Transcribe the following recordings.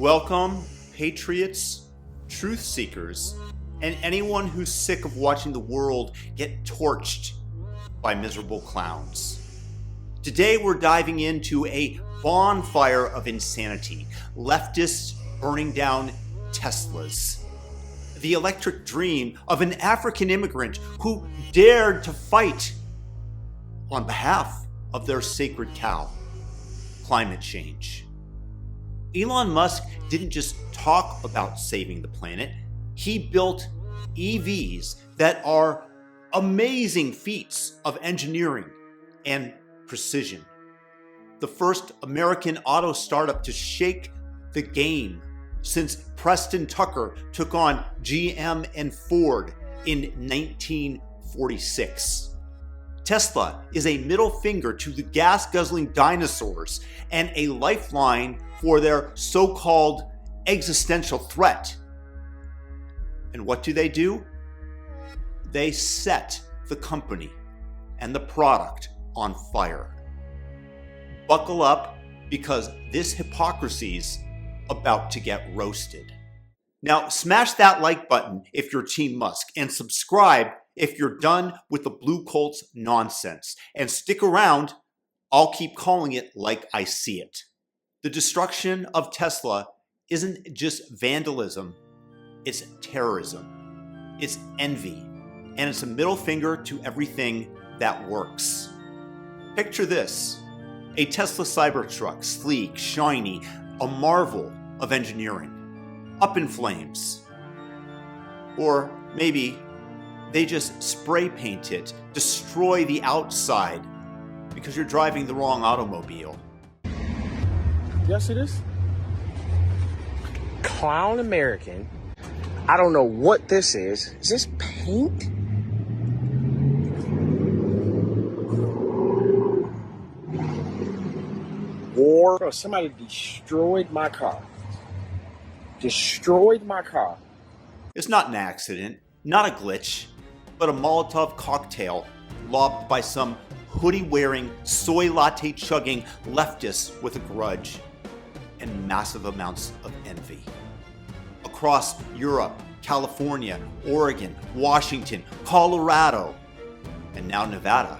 Welcome, patriots, truth seekers, and anyone who's sick of watching the world get torched by miserable clowns. Today we're diving into a bonfire of insanity, leftists burning down Teslas, the electric dream of an African immigrant who dared to fight on behalf of their sacred cow, climate change. Elon Musk didn't just talk about saving the planet, he built EVs that are amazing feats of engineering and precision. The first American auto startup to shake the game since Preston Tucker took on GM and Ford in 1946. Tesla is a middle finger to the gas-guzzling dinosaurs and a lifeline for their so-called existential threat. And what do? They set the company and the product on fire. Buckle up, because this hypocrisy's about to get roasted. Now, smash that like button if you're Team Musk, and subscribe if you're done with the Blue Colts nonsense. And stick around, I'll keep calling it like I see it. The destruction of Tesla isn't just vandalism, it's terrorism, it's envy, and it's a middle finger to everything that works. Picture this: a Tesla Cybertruck, sleek, shiny, a marvel of engineering, up in flames. Or maybe they just spray paint it, destroy the outside because you're driving the wrong automobile. Yes, it is. Clown American. I don't know what this is. Is this paint? War. Bro, somebody destroyed my car. Destroyed my car. It's not an accident, not a glitch, but a Molotov cocktail lobbed by some hoodie-wearing, soy latte-chugging leftist with a grudge and massive amounts of envy. Across Europe, California, Oregon, Washington, Colorado, and now Nevada,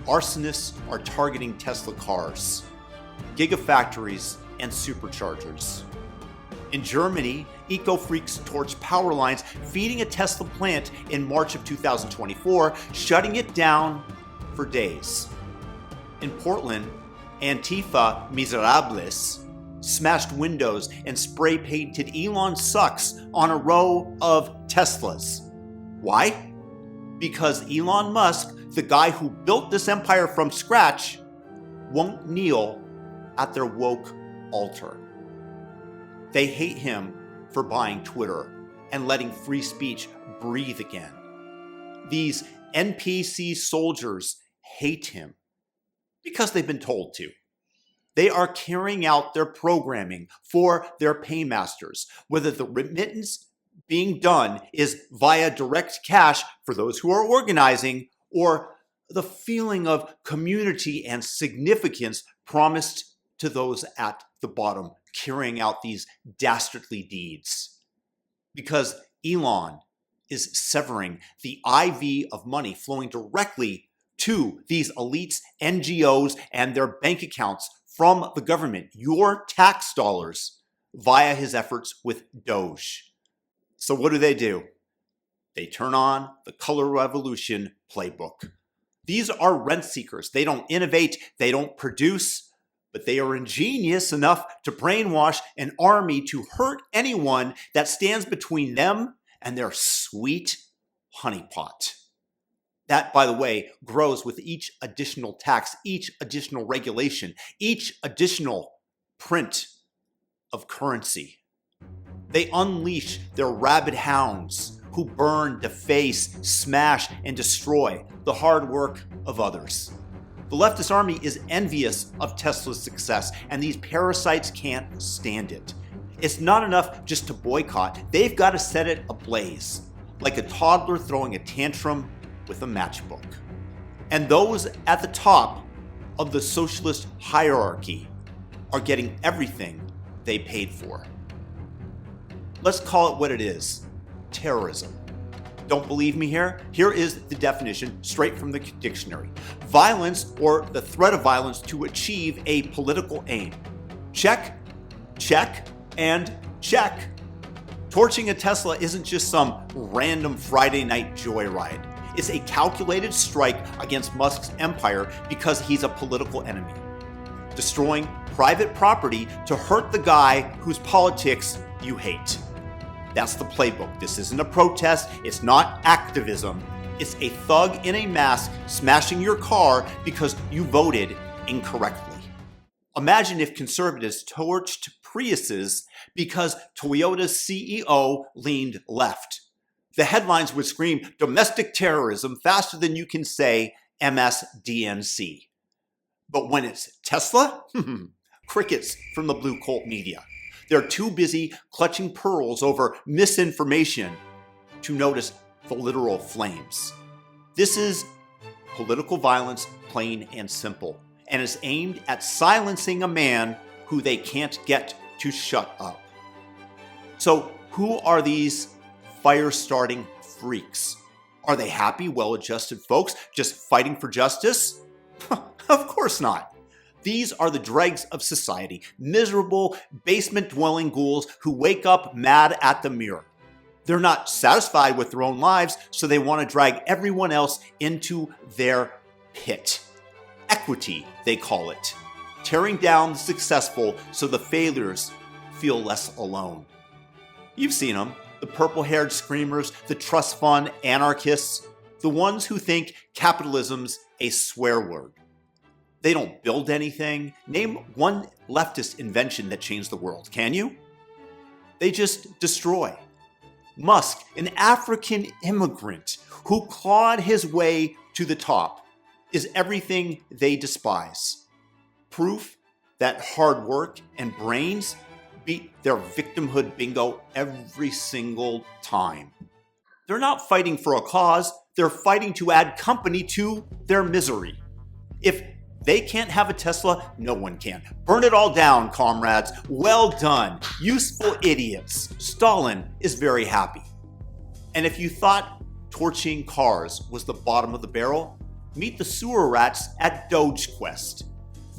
arsonists are targeting Tesla cars, gigafactories, and superchargers. In Germany, eco-freaks torched power lines feeding a Tesla plant in March of 2024, shutting it down for days. In Portland, Antifa Miserables smashed windows and spray painted Elon sucks on a row of Teslas. Why? Because Elon Musk, the guy who built this empire from scratch, won't kneel at their woke altar. They hate him for buying Twitter and letting free speech breathe again. These NPC soldiers hate him because they've been told to. They are carrying out their programming for their paymasters, whether the remittance being done is via direct cash for those who are organizing, or the feeling of community and significance promised to those at the bottom, carrying out these dastardly deeds. Because Elon is severing the IV of money flowing directly to these elites, NGOs, and their bank accounts from the government, your tax dollars, via his efforts with Doge. So what do? They turn on the Color Revolution playbook. These are rent seekers. They don't innovate, they don't produce, but they are ingenious enough to brainwash an army to hurt anyone that stands between them and their sweet honeypot. That, by the way, grows with each additional tax, each additional regulation, each additional print of currency. They unleash their rabid hounds who burn, deface, smash, and destroy the hard work of others. The leftist army is envious of Tesla's success, and these parasites can't stand it. It's not enough just to boycott. They've got to set it ablaze, like a toddler throwing a tantrum with a matchbook. And those at the top of the socialist hierarchy are getting everything they paid for. Let's call it what it is: terrorism. Don't believe me here? Here is the definition straight from the dictionary: violence or the threat of violence to achieve a political aim. Check, check, and check. Torching a Tesla isn't just some random Friday night joyride. It's a calculated strike against Musk's empire because he's a political enemy. Destroying private property to hurt the guy whose politics you hate. That's the playbook. This isn't a protest. It's not activism. It's a thug in a mask smashing your car because you voted incorrectly. Imagine if conservatives torched Priuses because Toyota's CEO leaned left. The headlines would scream domestic terrorism faster than you can say MSDNC. But when it's Tesla, crickets from the blue cult media. They're too busy clutching pearls over misinformation to notice the literal flames. This is political violence, plain and simple, and is aimed at silencing a man who they can't get to shut up. So who are these fire-starting freaks? Are they happy, well-adjusted folks just fighting for justice? Of course not. These are the dregs of society, miserable, basement-dwelling ghouls who wake up mad at the mirror. They're not satisfied with their own lives, so they want to drag everyone else into their pit. Equity, they call it. Tearing down the successful so the failures feel less alone. You've seen them, the purple-haired screamers, the trust fund anarchists, the ones who think capitalism's a swear word. They don't build anything. Name one leftist invention that changed the world, can you? They just destroy. Musk, an African immigrant who clawed his way to the top, is everything they despise. Proof that hard work and brains beat their victimhood bingo every single time. They're not fighting for a cause, they're fighting to add company to their misery. If they can't have a Tesla, no one can. Burn it all down, comrades. Well done. Useful idiots. Stalin is very happy. And if you thought torching cars was the bottom of the barrel, meet the sewer rats at DogeQuest.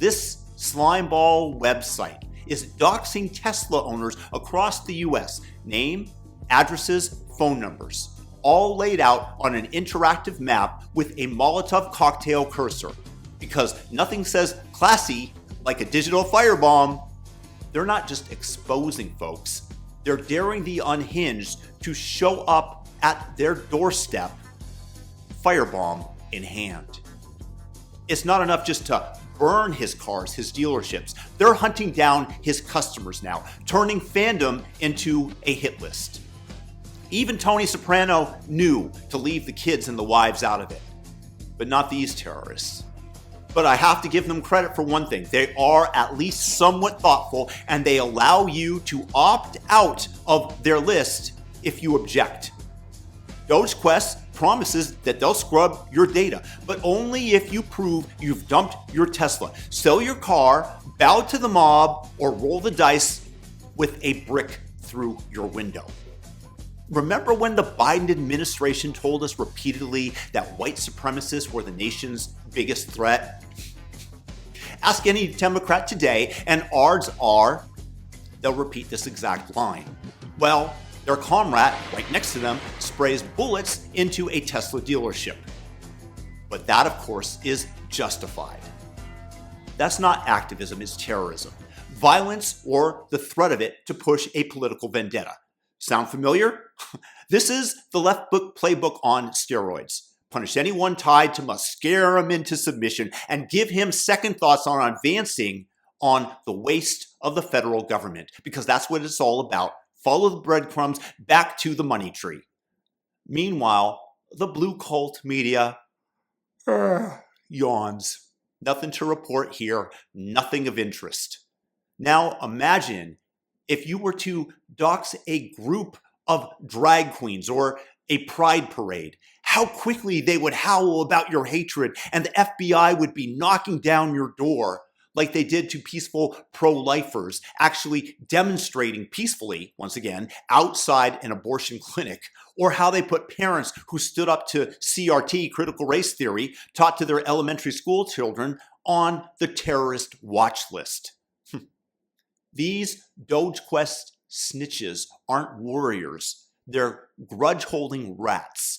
This slimeball website is doxing Tesla owners across the US. Name, addresses, phone numbers, all laid out on an interactive map with a Molotov cocktail cursor. Because nothing says classy like a digital firebomb. They're not just exposing folks, they're daring the unhinged to show up at their doorstep, firebomb in hand. It's not enough just to burn his cars, his dealerships. They're hunting down his customers now, turning fandom into a hit list. Even Tony Soprano knew to leave the kids and the wives out of it, but not these terrorists. But I have to give them credit for one thing. They are at least somewhat thoughtful, and they allow you to opt out of their list if you object. DogeQuest promises that they'll scrub your data, but only if you prove you've dumped your Tesla, sell your car, bow to the mob, or roll the dice with a brick through your window. Remember when the Biden administration told us repeatedly that white supremacists were the nation's biggest threat? Ask any Democrat today, and odds are they'll repeat this exact line. Well, their comrade right next to them sprays bullets into a Tesla dealership. But that, of course, is justified. That's not activism, it's terrorism. Violence or the threat of it to push a political vendetta. Sound familiar? This is the left book playbook on steroids. Punish anyone tied to Musk, scare him into submission, and give him second thoughts on advancing on the waste of the federal government, because that's what it's all about. Follow the breadcrumbs back to the money tree. Meanwhile, the blue cult media yawns. Nothing to report here, nothing of interest. Now imagine if you were to dox a group of drag queens or a pride parade, how quickly they would howl about your hatred and the FBI would be knocking down your door like they did to peaceful pro-lifers actually demonstrating peacefully, once again, outside an abortion clinic, or how they put parents who stood up to CRT, critical race theory, taught to their elementary school children, on the terrorist watch list. These Doge Quest snitches aren't warriors. They're grudge-holding rats,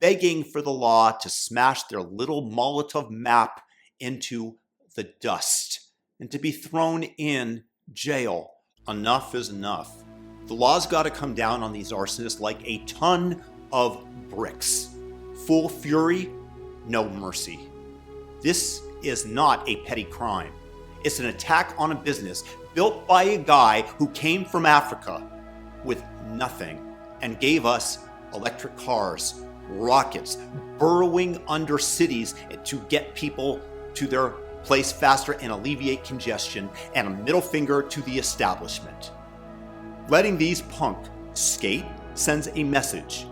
begging for the law to smash their little Molotov map into the dust and to be thrown in jail. Enough is enough. The law's got to come down on these arsonists like a ton of bricks. Full fury, no mercy. This is not a petty crime. It's an attack on a business built by a guy who came from Africa with nothing and gave us electric cars, rockets, burrowing under cities to get people to their place faster and alleviate congestion, and a middle finger to the establishment. Letting these punks skate sends a message.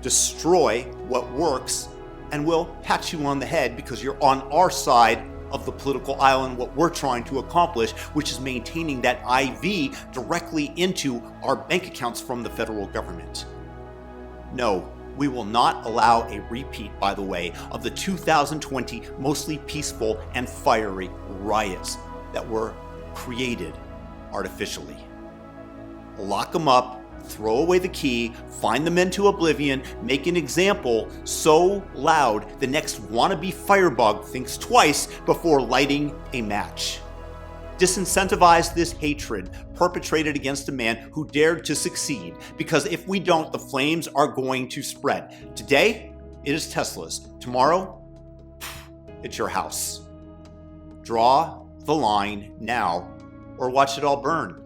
Destroy what works and we'll pat you on the head because you're on our side of the political aisle and what we're trying to accomplish, which is maintaining that IV directly into our bank accounts from the federal government. No, we will not allow a repeat, by the way, of the 2020 mostly peaceful and fiery riots that were created artificially. Lock them up, throw away the key, find the men to oblivion, make an example so loud the next wannabe firebug thinks twice before lighting a match. Disincentivize this hatred perpetrated against a man who dared to succeed, because if we don't, the flames are going to spread. Today, it is Tesla's. Tomorrow, it's your house. Draw the line now or watch it all burn.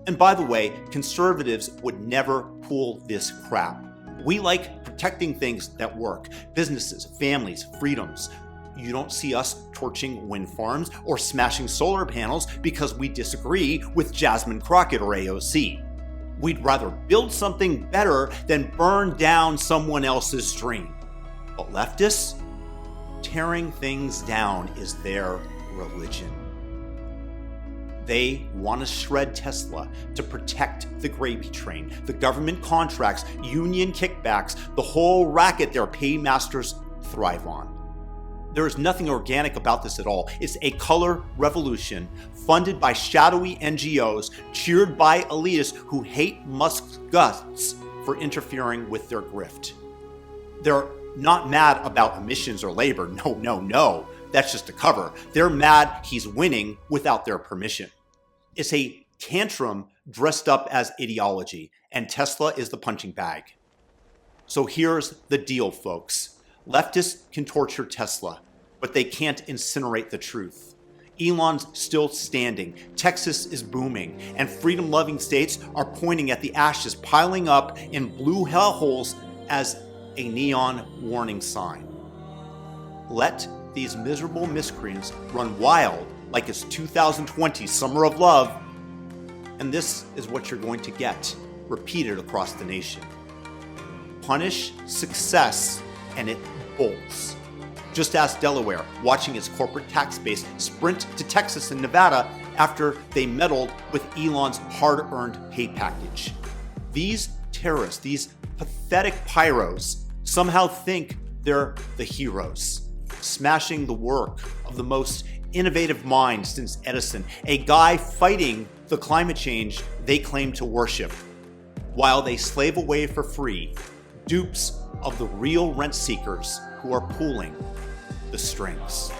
And by the way, conservatives would never pull this crap. We like protecting things that work. Businesses, families, freedoms. You don't see us torching wind farms or smashing solar panels because we disagree with Jasmine Crockett or AOC. We'd rather build something better than burn down someone else's dream. But leftists, tearing things down is their religion. They want to shred Tesla to protect the gravy train, the government contracts, union kickbacks, the whole racket their paymasters thrive on. There is nothing organic about this at all. It's a color revolution funded by shadowy NGOs, cheered by elitists who hate Musk's guts for interfering with their grift. They're not mad about emissions or labor. No. That's just a cover. They're mad he's winning without their permission. It's a tantrum dressed up as ideology, and Tesla is the punching bag. So here's the deal, folks. Leftists can torture Tesla, but they can't incinerate the truth. Elon's still standing, Texas is booming, and freedom-loving states are pointing at the ashes piling up in blue hellholes as a neon warning sign. Let these miserable miscreants run wild like it's 2020 Summer of Love, and this is what you're going to get repeated across the nation. Punish success and it bolts. Just ask Delaware, watching its corporate tax base sprint to Texas and Nevada after they meddled with Elon's hard-earned pay package. These terrorists, these pathetic pyros, somehow think they're the heroes, smashing the work of the most innovative mind since Edison, a guy fighting the climate change they claim to worship, while they slave away for free, dupes of the real rent seekers who are pulling the strings.